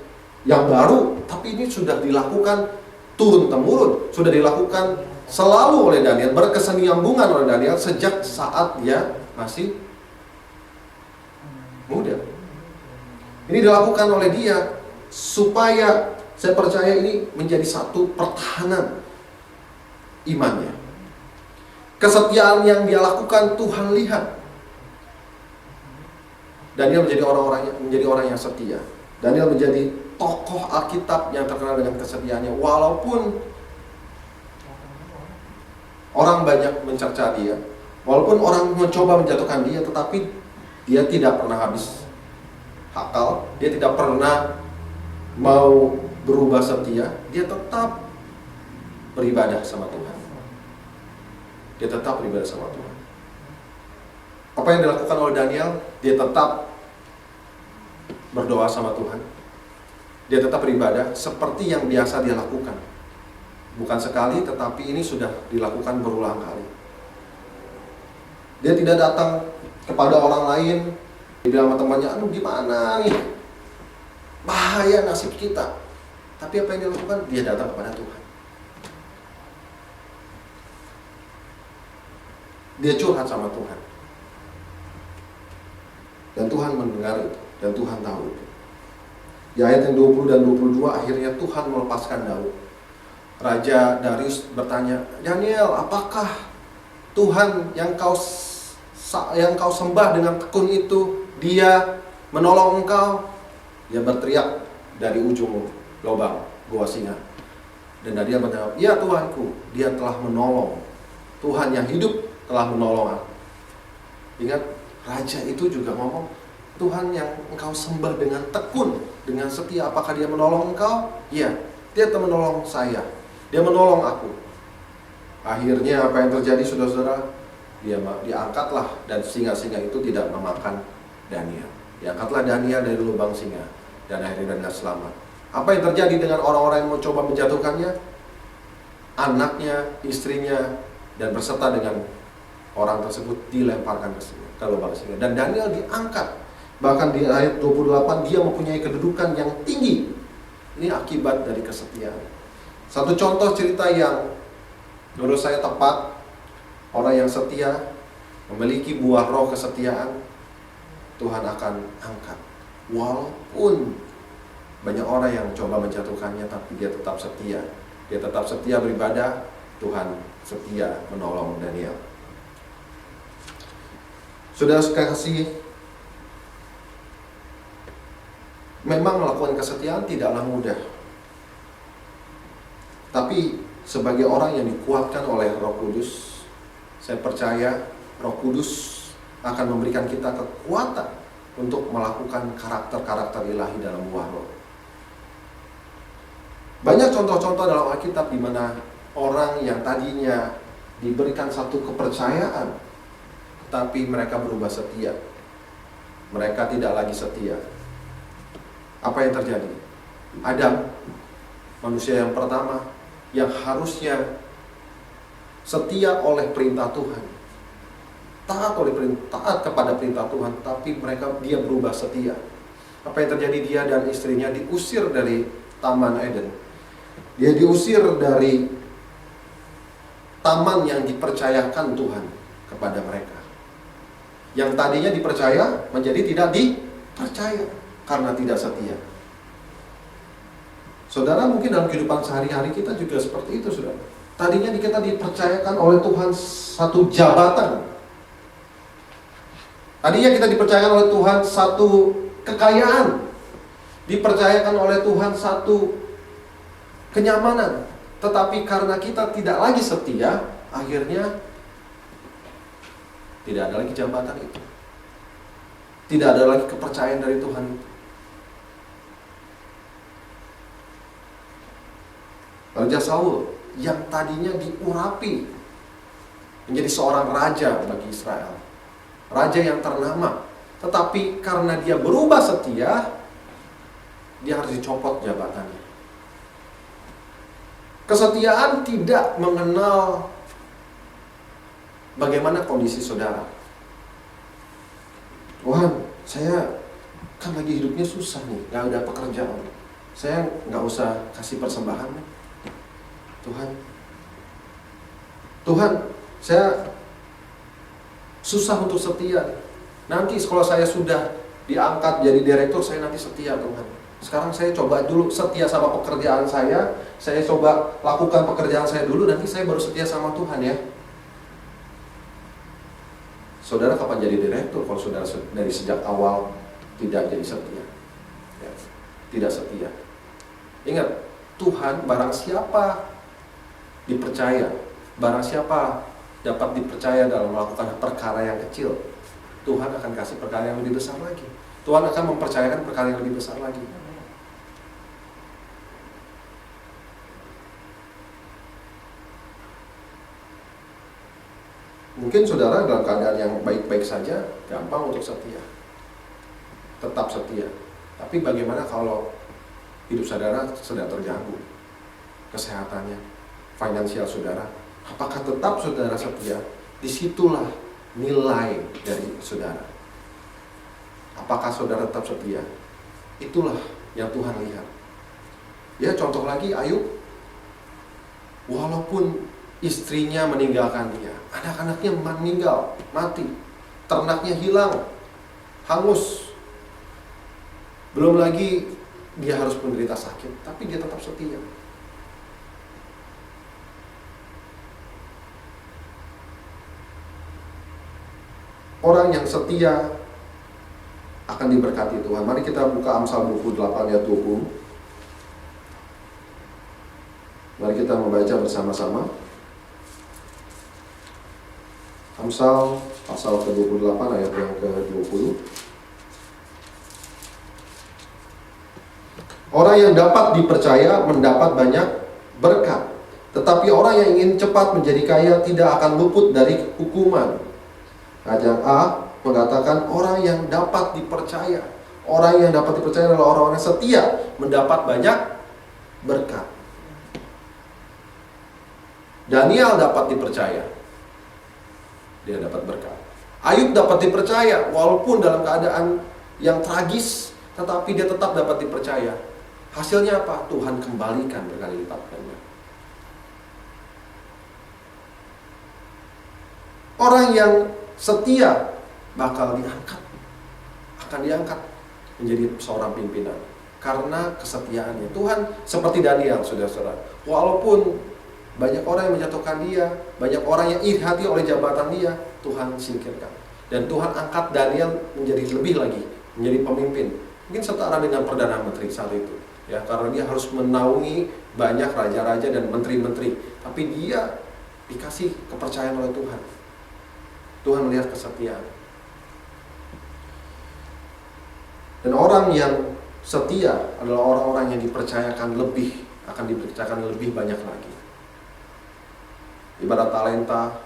yang baru, tapi ini sudah dilakukan turun-temurun, sudah dilakukan selalu oleh Daniel, berkesinambungan oleh Daniel sejak saat dia masih muda. Ini dilakukan oleh dia supaya, saya percaya ini menjadi satu pertahanan imannya. Kesetiaan yang dia lakukan Tuhan lihat. Daniel menjadi orang yang setia. Daniel menjadi tokoh Alkitab yang terkenal dengan kesetiaannya. Walaupun orang banyak mencerca dia, walaupun orang mencoba menjatuhkan dia, tetapi dia tidak pernah habis akal. Dia tidak pernah mau berubah setia. Dia tetap beribadah sama Tuhan. Dia tetap beribadah sama Tuhan. Apa yang dilakukan oleh Daniel? Dia tetap berdoa sama Tuhan. Dia tetap beribadah seperti yang biasa dia lakukan. Bukan sekali, tetapi ini sudah dilakukan berulang kali. Dia tidak datang kepada orang lain, dia bilang sama temannya, aduh gimana nih, bahaya nasib kita. Tapi apa yang dia lakukan? Dia datang kepada Tuhan. Dia curhat sama Tuhan. Dan Tuhan mendengar itu, dan Tuhan tahu itu. Di ayat yang 20 dan 22 akhirnya Tuhan melepaskan Daud. Raja Darius bertanya, Daniel, apakah Tuhan yang kau sembah dengan tekun itu, dia menolong engkau? Dia berteriak dari ujung lubang gua singa. Dan Daniel menjawab, ya Tuhanku, dia telah menolong. Tuhan yang hidup telah menolong aku. Ingat, raja itu juga ngomong, Tuhan yang engkau sembah dengan tekun, dengan setia, apakah dia menolong engkau? Iya, dia telah menolong saya. Dia menolong aku. Akhirnya apa yang terjadi, saudara-saudara? Dia diangkatlah, dan singa-singa itu tidak memakan Daniel. Diangkatlah Daniel dari lubang singa, dan akhirnya Daniel selamat. Apa yang terjadi dengan orang-orang yang mau coba menjatuhkannya? Anaknya, istrinya, dan berserta dengan orang tersebut dilemparkan ke lubang singa. Dan Daniel diangkat. Bahkan di ayat 28 dia mempunyai kedudukan yang tinggi. Ini akibat dari kesetiaan. Satu contoh cerita yang menurut saya tepat. Orang yang setia memiliki buah roh kesetiaan, Tuhan akan angkat. Walaupun banyak orang yang coba menjatuhkannya, tapi dia tetap setia. Dia tetap setia beribadah. Tuhan setia menolong Daniel. Saudara sekalian, memang melakukan kesetiaan tidaklah mudah. Tapi sebagai orang yang dikuatkan oleh Roh Kudus, saya percaya Roh Kudus akan memberikan kita kekuatan untuk melakukan karakter-karakter ilahi dalam buah roh. Banyak contoh-contoh dalam Alkitab di mana orang yang tadinya diberikan satu kepercayaan, tetapi mereka berubah setia. Mereka tidak lagi setia. Apa yang terjadi? Adam, manusia yang pertama, yang harusnya setia oleh perintah Tuhan, taat kepada perintah Tuhan, tapi dia berubah setia. Apa yang terjadi, dia dan istrinya diusir dari Taman Eden. Dia diusir dari taman yang dipercayakan Tuhan kepada mereka. Yang tadinya dipercaya menjadi tidak dipercaya karena tidak setia. Saudara, mungkin dalam kehidupan sehari-hari kita juga seperti itu, saudara. Tadinya kita dipercayakan oleh Tuhan satu jabatan. Tadinya kita dipercayakan oleh Tuhan satu kekayaan. Dipercayakan oleh Tuhan satu kenyamanan. Tetapi karena kita tidak lagi setia, akhirnya tidak ada lagi jabatan itu. Tidak ada lagi kepercayaan dari Tuhan itu. Raja Saul yang tadinya diurapi menjadi seorang raja bagi Israel, raja yang ternama, tetapi karena dia berubah setia, dia harus dicopot jabatannya. Kesetiaan tidak mengenal bagaimana kondisi saudara. Tuhan, saya kan lagi hidupnya susah nih, gak ada pekerjaan, saya gak usah kasih persembahan nih. Tuhan, saya susah untuk setia. Nanti kalau saya sudah diangkat jadi direktur, saya nanti setia, Tuhan. Sekarang saya coba dulu setia sama pekerjaan saya coba lakukan pekerjaan saya dulu, nanti saya baru setia sama Tuhan ya. Saudara kapan jadi direktur kalau saudara dari sejak awal tidak jadi setia? Ya, tidak setia. Ingat, Tuhan barang siapa dipercaya, barang siapa dapat dipercaya dalam melakukan perkara yang kecil, Tuhan akan kasih perkara yang lebih besar lagi. Tuhan akan mempercayakan perkara yang lebih besar lagi. Mungkin saudara dalam keadaan yang baik-baik saja, gampang untuk setia, tetap setia. Tapi bagaimana kalau hidup saudara sedang terganggu, kesehatannya, finansial saudara, apakah tetap saudara setia? Disitulah nilai dari saudara. Apakah saudara tetap setia? Itulah yang Tuhan lihat. Ya, contoh lagi Ayub. Walaupun istrinya meninggalkan dia, anak-anaknya meninggal, mati, ternaknya hilang, hangus. Belum lagi dia harus menderita sakit, tapi dia tetap setia. Orang yang setia akan diberkati Tuhan. Mari kita buka Amsal 28 ayat 20. Mari kita membaca bersama-sama. Amsal pasal ke-28 ayat yang ke-20. Orang yang dapat dipercaya mendapat banyak berkat, tetapi orang yang ingin cepat menjadi kaya tidak akan luput dari hukuman. Ajang A mengatakan orang yang dapat dipercaya. Orang yang dapat dipercaya adalah orang-orang yang setia, mendapat banyak berkat. Daniel dapat dipercaya, dia dapat berkat. Ayub dapat dipercaya walaupun dalam keadaan yang tragis, tetapi dia tetap dapat dipercaya. Hasilnya apa? Tuhan kembalikan berkali lipat ganda. Orang yang setia bakal akan diangkat menjadi seorang pimpinan karena kesetiaannya. Tuhan seperti Daniel, saudara-saudara, walaupun banyak orang yang menjatuhkan dia, banyak orang yang iri hati oleh jabatan dia, Tuhan singkirkan. Dan Tuhan angkat Daniel menjadi lebih lagi, menjadi pemimpin. Mungkin setara dengan Perdana Menteri saat itu, ya, karena dia harus menaungi banyak raja-raja dan menteri-menteri. Tapi dia dikasih kepercayaan oleh Tuhan. Tuhan melihat kesetiaan. Dan orang yang setia adalah orang-orang yang dipercayakan lebih, akan dipercayakan lebih banyak lagi. Ibarat talenta,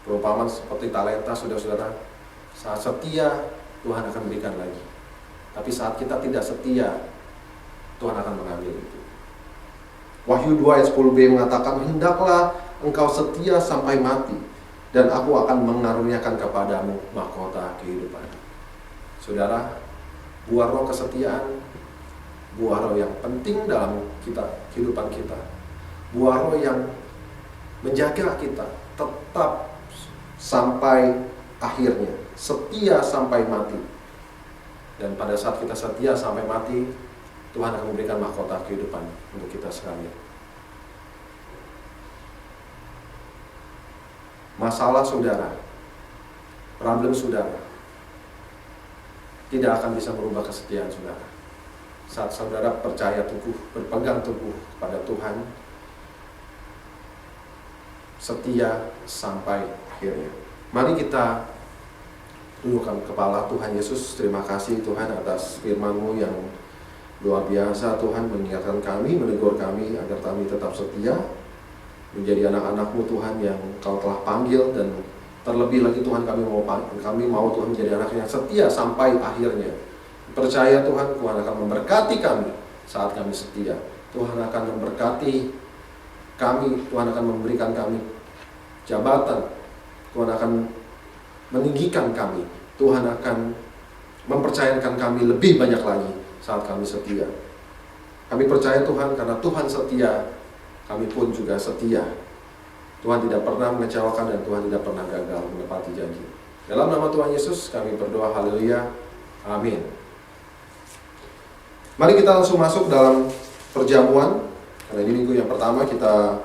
perumpamaan seperti talenta, saudara-saudara, saat setia Tuhan akan berikan lagi. Tapi saat kita tidak setia, Tuhan akan mengambil itu. Wahyu 2 ayat 10b mengatakan, hendaklah engkau setia sampai mati, dan aku akan mengaruniakan kepadamu mahkota kehidupan. Saudara, buah roh kesetiaan, buah roh yang penting dalam kehidupan kita, buah roh yang menjaga kita tetap sampai akhirnya, setia sampai mati. Dan pada saat kita setia sampai mati, Tuhan akan memberikan mahkota kehidupan untuk kita sekalian. Masalah saudara, problem saudara, tidak akan bisa merubah kesetiaan saudara. Saat saudara percaya teguh, berpegang teguh pada Tuhan, setia sampai akhirnya. Mari kita tundukkan kepala. Tuhan Yesus, terima kasih Tuhan atas firman-Mu yang luar biasa. Tuhan mengingatkan kami, menegur kami agar kami tetap setia menjadi anak-anak-Mu Tuhan yang Kau telah panggil. Dan terlebih lagi Tuhan, kami mau Tuhan menjadi anak yang setia sampai akhirnya. Percaya Tuhan, Tuhan akan memberkati kami saat kami setia. Tuhan akan memberkati kami, Tuhan akan memberikan kami jabatan, Tuhan akan meninggikan kami, Tuhan akan mempercayakan kami lebih banyak lagi saat kami setia. Kami percaya Tuhan, karena Tuhan setia, kami pun juga setia. Tuhan tidak pernah mengecewakan dan Tuhan tidak pernah gagal menepati janji. Dalam nama Tuhan Yesus kami berdoa, haleluya, amin. Mari kita langsung masuk dalam perjamuan, karena ini minggu yang pertama kita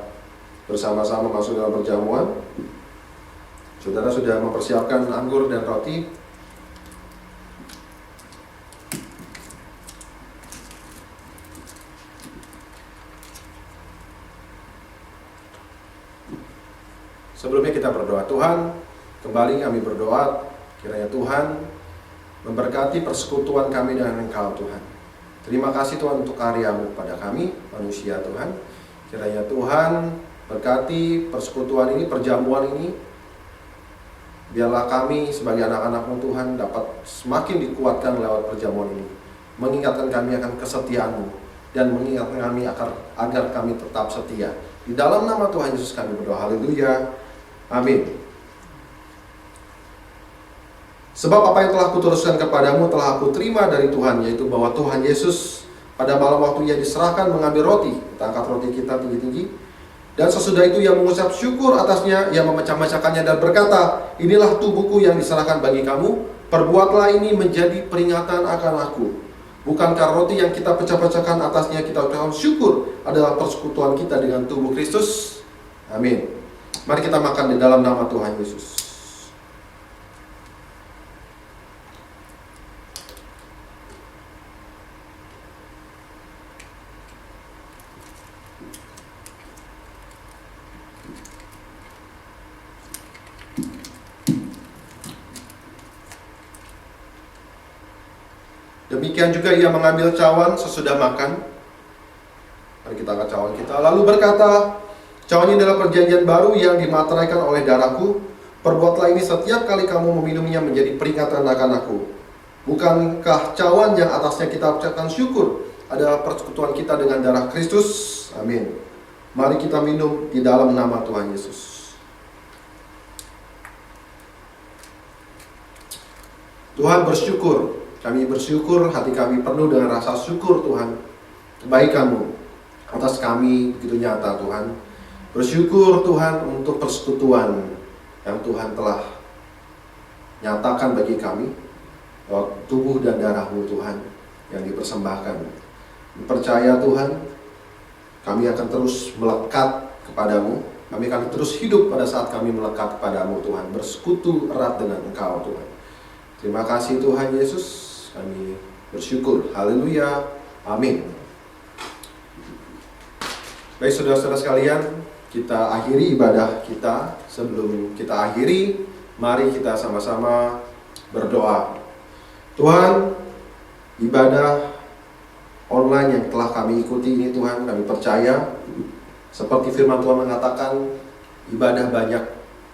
bersama-sama masuk dalam perjamuan. Saudara sudah mempersiapkan anggur dan roti. Sebelumnya kita berdoa. Tuhan, kembali kami berdoa, kiranya Tuhan memberkati persekutuan kami dengan Engkau Tuhan. Terima kasih Tuhan untuk karya-Mu pada kami, manusia Tuhan. Kiranya Tuhan berkati persekutuan ini, perjamuan ini. Biarlah kami sebagai anak-anak-Mu Tuhan dapat semakin dikuatkan lewat perjamuan ini. Mengingatkan kami akan kesetiaan-Mu dan mengingatkan kami agar kami tetap setia. Di dalam nama Tuhan Yesus kami berdoa, haleluya, amin. Sebab apa yang telah kuteruskan kepadamu telah aku terima dari Tuhan, yaitu bahwa Tuhan Yesus pada malam waktu Ia diserahkan mengambil roti, kita angkat roti kita tinggi-tinggi. Dan sesudah itu Ia mengucap syukur atasnya, Ia memecah-mecahkannya dan berkata, inilah tubuhku yang diserahkan bagi kamu, perbuatlah ini menjadi peringatan akan aku. Bukankah roti yang kita pecah-pecahkan atasnya kita ucapkan syukur adalah persekutuan kita dengan tubuh Kristus? Amin. Mari kita makan di dalam nama Tuhan Yesus. Demikian juga Ia mengambil cawan sesudah makan. Mari kita angkat cawan kita. Lalu berkata, cawan ini adalah perjanjian baru yang dimateraikan oleh darahku. Perbuatlah ini setiap kali kamu meminumnya menjadi peringatan akan aku. Bukankah cawan yang atasnya kita ucapkan syukur adalah persekutuan kita dengan darah Kristus? Amin. Mari kita minum di dalam nama Tuhan Yesus. Tuhan bersyukur. Kami bersyukur, hati kami penuh dengan rasa syukur Tuhan. Kebaikan-Mu atas kami begitu nyata Tuhan. Bersyukur Tuhan untuk persekutuan yang Tuhan telah nyatakan bagi kami lewat tubuh dan darah-Mu Tuhan yang dipersembahkan. Percaya Tuhan, kami akan terus melekat kepadamu. Kami akan terus hidup pada saat kami melekat kepadamu Tuhan. Bersekutu erat dengan Engkau Tuhan. Terima kasih Tuhan Yesus. Kami bersyukur. Haleluya. Amin. Baik saudara-saudara sekalian, kita akhiri ibadah kita. Sebelum kita akhiri, mari kita sama-sama berdoa. Tuhan, ibadah online yang telah kami ikuti ini Tuhan, kami percaya seperti firman Tuhan mengatakan, ibadah banyak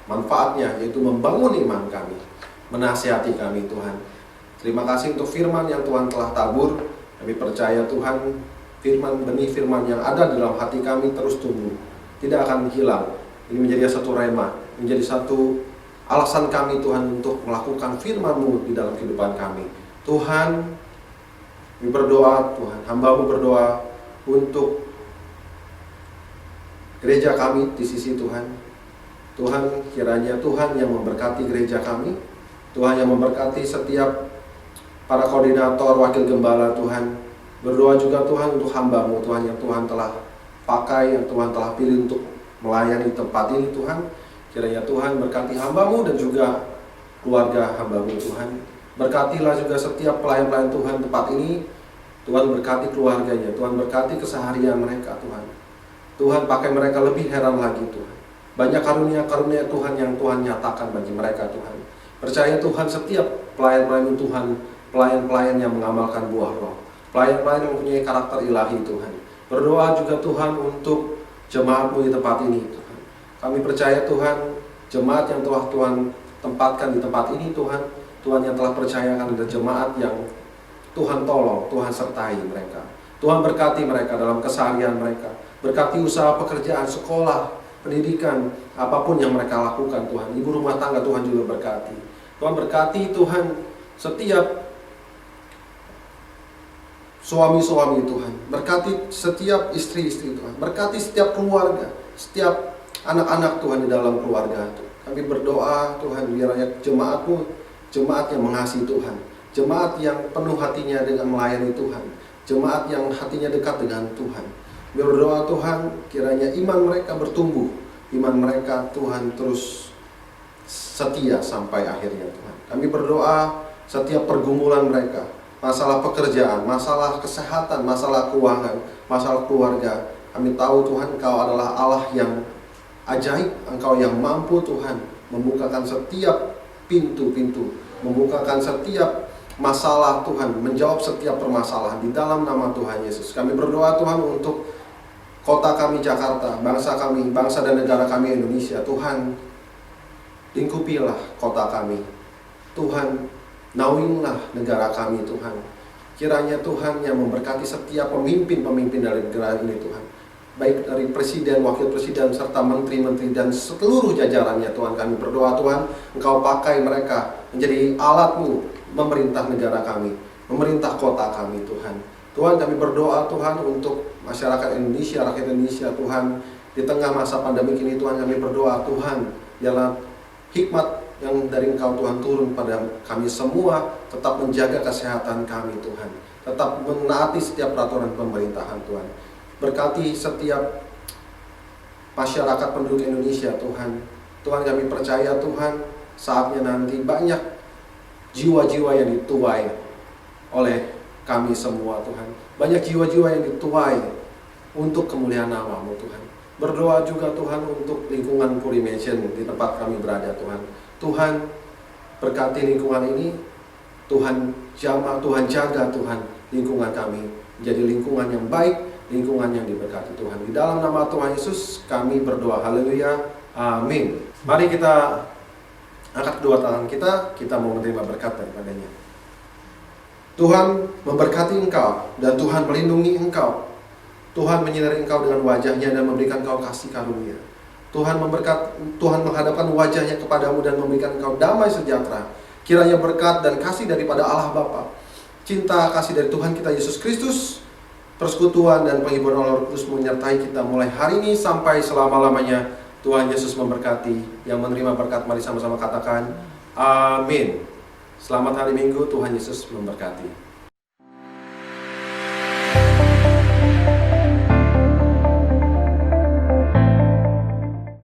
manfaatnya, yaitu membangun iman kami, menasihati kami Tuhan. Terima kasih untuk firman yang Tuhan telah tabur. Kami percaya Tuhan, benih firman yang ada di dalam hati kami terus tumbuh, tidak akan hilang. Ini menjadi satu rema, menjadi satu alasan kami Tuhan untuk melakukan firman-Mu di dalam kehidupan kami. Tuhan, Kami berdoa Tuhan, hamba-Mu berdoa untuk gereja kami di sisi Tuhan. Tuhan, kiranya Tuhan yang memberkati gereja kami, Tuhan yang memberkati setiap para koordinator, wakil gembala Tuhan. Berdoa juga Tuhan untuk hamba-Mu Tuhan yang Tuhan telah pakai, yang Tuhan telah pilih untuk melayani tempat ini Tuhan. Kiranya Tuhan berkati hamba-Mu dan juga keluarga hamba-Mu Tuhan. Berkatilah juga setiap pelayan-pelayan Tuhan tempat ini. Tuhan berkati keluarganya, Tuhan berkati keseharian mereka Tuhan. Tuhan pakai mereka lebih heran lagi Tuhan. Banyak karunia-karunia Tuhan yang Tuhan nyatakan bagi mereka Tuhan. Percaya Tuhan setiap pelayan-pelayan Tuhan, pelayan-pelayan yang mengamalkan buah roh, pelayan-pelayan yang mempunyai karakter ilahi Tuhan. Berdoa juga Tuhan untuk jemaat-Mu di tempat ini Tuhan. Kami percaya Tuhan, jemaat yang telah Tuhan tempatkan di tempat ini Tuhan, Tuhan yang telah percayakan ada jemaat yang Tuhan tolong, Tuhan sertai mereka. Tuhan berkati mereka dalam keseharian mereka. Berkati usaha pekerjaan, sekolah, pendidikan, apapun yang mereka lakukan Tuhan. Ibu rumah tangga Tuhan juga berkati. Tuhan berkati Tuhan setiap suami-suami Tuhan. Berkati setiap istri-istri Tuhan. Berkati setiap keluarga, setiap anak-anak Tuhan di dalam keluarga. Kami berdoa Tuhan, biar jemaat-Mu, jemaat yang mengasihi Tuhan, jemaat yang penuh hatinya dengan melayani Tuhan, jemaat yang hatinya dekat dengan Tuhan. Berdoa Tuhan, kiranya iman mereka bertumbuh, iman mereka Tuhan terus setia sampai akhirnya Tuhan. Kami berdoa setiap pergumulan mereka, masalah pekerjaan, masalah kesehatan, masalah keuangan, masalah keluarga. Kami tahu Tuhan, Engkau adalah Allah yang ajaib, Engkau yang mampu Tuhan membukakan setiap pintu-pintu, membukakan setiap masalah Tuhan, menjawab setiap permasalahan di dalam nama Tuhan Yesus. Kami berdoa Tuhan untuk kota kami Jakarta, bangsa kami, bangsa dan negara kami Indonesia. Tuhan, lingkupilah kota kami. Tuhan, naungilah negara kami Tuhan. Kiranya Tuhan yang memberkati setiap pemimpin-pemimpin dari negara ini Tuhan. Baik dari presiden, wakil presiden, serta menteri-menteri dan seluruh jajarannya Tuhan. Kami berdoa Tuhan, Engkau pakai mereka menjadi alat-Mu memerintah negara kami, memerintah kota kami Tuhan. Tuhan, kami berdoa Tuhan untuk masyarakat Indonesia, rakyat Indonesia Tuhan. Di tengah masa pandemi ini Tuhan, kami berdoa Tuhan, biarlah hikmat yang dari Engkau Tuhan turun pada kami semua, tetap menjaga kesehatan kami Tuhan, tetap menaati setiap peraturan pemerintahan Tuhan. Berkati setiap masyarakat penduduk Indonesia Tuhan. Tuhan, kami percaya Tuhan, saatnya nanti banyak jiwa-jiwa yang dituai oleh kami semua Tuhan. Banyak jiwa-jiwa yang dituai untuk kemuliaan nama-Mu Tuhan. Berdoa juga Tuhan untuk lingkungan Puri Mansion di tempat kami berada Tuhan. Tuhan, berkati lingkungan ini. Tuhan jamah, Tuhan jaga Tuhan lingkungan kami menjadi lingkungan yang baik, lingkungan yang diberkati Tuhan. Di dalam nama Tuhan Yesus kami berdoa. Haleluya. Amin. Mari kita angkat kedua tangan kita mau menerima berkat daripadanya. Tuhan memberkati engkau dan Tuhan melindungi engkau. Tuhan menyinari engkau dengan wajahnya dan memberikan engkau kasih karunia. Tuhan menghadapkan wajahnya kepadamu dan memberikan engkau damai sejahtera. Kiranya berkat dan kasih daripada Allah Bapa, cinta kasih dari Tuhan kita Yesus Kristus, persekutuan dan penghiburan Roh Kudus menyertai kita mulai hari ini sampai selama-lamanya. Tuhan Yesus memberkati. Yang menerima berkat mari sama-sama katakan amin. Selamat hari Minggu, Tuhan Yesus memberkati.